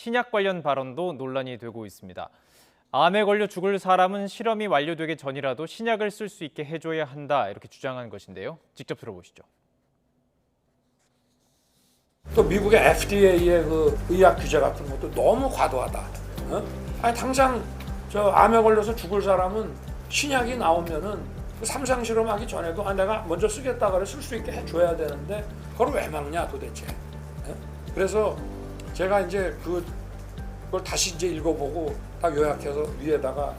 신약 관련 발언도 논란이 되고 있습니다. 암에 걸려 죽을 사람은 실험이 완료되기 전이라도 신약을 쓸 수 있게 해줘야 한다 이렇게 주장한 것인데요. 직접 들어보시죠. 또 미국의 FDA의 그 의약 규제 같은 것도 너무 과도하다. 아니 당장 저 암에 걸려서 죽을 사람은 신약이 나오면은 그 3상 실험하기 전에도 내가 먼저 쓰겠다 그래 쓸 수 있게 해줘야 되는데 그걸 왜 막냐 도대체. 그래서 제가 이제 그걸 다시 이제 읽어보고 딱 요약해서 위에다가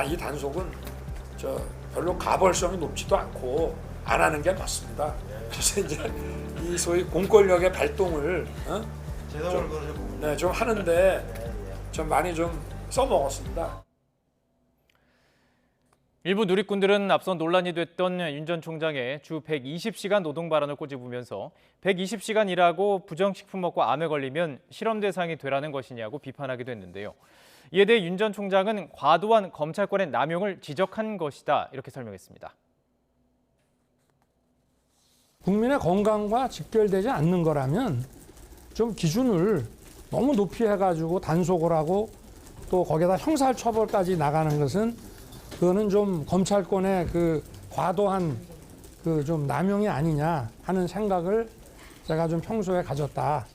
이 단속은 별로 가벌성이 높지도 않고 안 하는 게 맞습니다. 그래서 이제 이 소위 공권력의 발동을 좀 하는데 좀 많이 좀 써먹었습니다. 일부 누리꾼들은 앞서 논란이 됐던 윤 전 총장의 주 120시간 노동 발언을 꼬집으면서 120시간 일하고 부정식품 먹고 암에 걸리면 실험 대상이 되라는 것이냐고 비판하기도 했는데요. 이에 대해 윤 전 총장은 과도한 검찰권의 남용을 지적한 것이다 이렇게 설명했습니다. 국민의 건강과 직결되지 않는 거라면 좀 기준을 너무 높이 해가지고 단속을 하고 또 거기에다 형사처벌까지 나가는 것은 그거는 좀 검찰권의 그 과도한 그 좀 남용이 아니냐 하는 생각을 제가 좀 평소에 가졌다.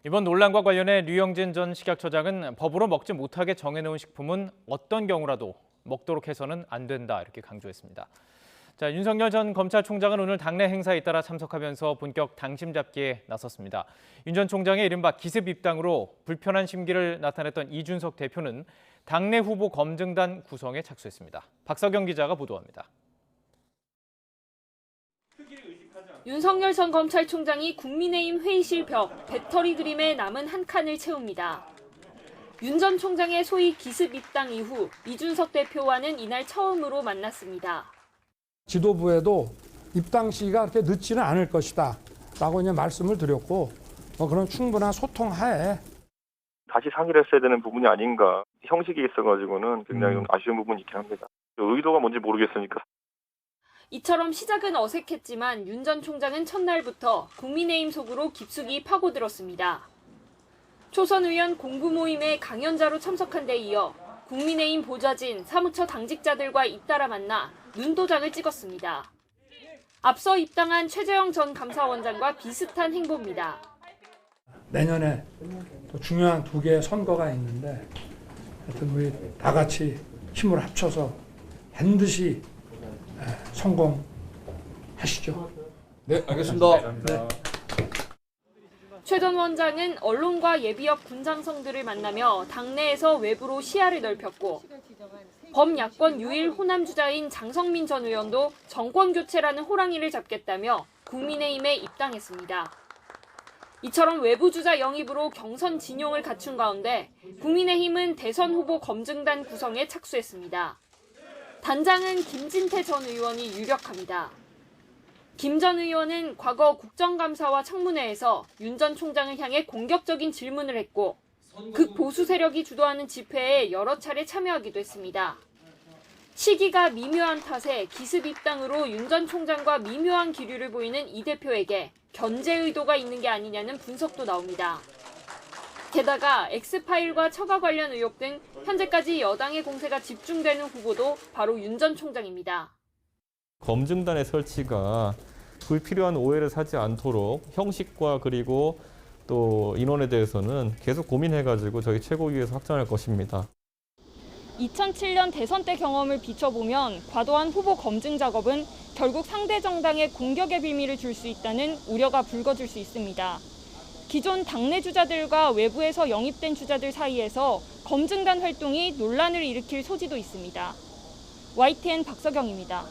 이번 논란과 관련해 류영진 전 식약처장은 법으로 먹지 못하게 정해놓은 식품은 어떤 경우라도 먹도록 해서는 안 된다 이렇게 강조했습니다. 자, 윤석열 전 검찰총장은 오늘 당내 행사에 따라 참석하면서 본격 당심 잡기에 나섰습니다. 윤 전 총장의 이른바 기습 입당으로 불편한 심기를 나타냈던 이준석 대표는 당내 후보 검증단 구성에 착수했습니다. 박서경 기자가 보도합니다. 윤석열 전 검찰총장이 국민의힘 회의실 벽 배터리 그림에 남은 한 칸을 채웁니다. 윤 전 총장의 소위 기습 입당 이후 이준석 대표와는 이날 처음으로 만났습니다. 지도부에도 입당 시기가 그렇게 늦지는 않을 것이다 라고 이제 말씀을 드렸고 그런 충분한 소통 하에 다시 상의를 했어야 되는 부분이 아닌가. 형식이 있어가지고는 굉장히 좀 아쉬운 부분이 있긴 합니다. 의도가 뭔지 모르겠으니까. 이처럼 시작은 어색했지만 윤 전 총장은 첫날부터 국민의힘 속으로 깊숙이 파고들었습니다. 초선 의원 공부 모임에 강연자로 참석한 데 이어 국민의힘 보좌진, 사무처 당직자들과 잇따라 만나 눈도장을 찍었습니다. 앞서 입당한 최재형 전 감사원장과 비슷한 행보입니다. 내년에 또 중요한 두 개의 선거가 있는데 하여튼 우리 다 같이 힘을 합쳐서 반드시 성공하시죠. 네, 알겠습니다. 네. 최 전 원장은 언론과 예비역 군장성들을 만나며 당내에서 외부로 시야를 넓혔고 범야권 유일 호남 주자인 장성민 전 의원도 정권 교체라는 호랑이를 잡겠다며 국민의힘에 입당했습니다. 이처럼 외부 주자 영입으로 경선 진용을 갖춘 가운데 국민의힘은 대선 후보 검증단 구성에 착수했습니다. 단장은 김진태 전 의원이 유력합니다. 김 전 의원은 과거 국정감사와 청문회에서 윤 전 총장을 향해 공격적인 질문을 했고 극보수 세력이 주도하는 집회에 여러 차례 참여하기도 했습니다. 시기가 미묘한 탓에 기습 입당으로 윤 전 총장과 미묘한 기류를 보이는 이 대표에게 견제 의도가 있는 게 아니냐는 분석도 나옵니다. 게다가 엑스파일과 처가 관련 의혹 등 현재까지 여당의 공세가 집중되는 후보도 바로 윤 전 총장입니다. 검증단의 설치가 불필요한 오해를 사지 않도록 형식과 그리고 또 인원에 대해서는 계속 고민해가지고 저희 최고위에서 확정할 것입니다. 2007년 대선 때 경험을 비춰보면 과도한 후보 검증 작업은 결국 상대 정당의 공격의 빌미를 줄 수 있다는 우려가 불거질 수 있습니다. 기존 당내 주자들과 외부에서 영입된 주자들 사이에서 검증단 활동이 논란을 일으킬 소지도 있습니다. YTN 박서경입니다.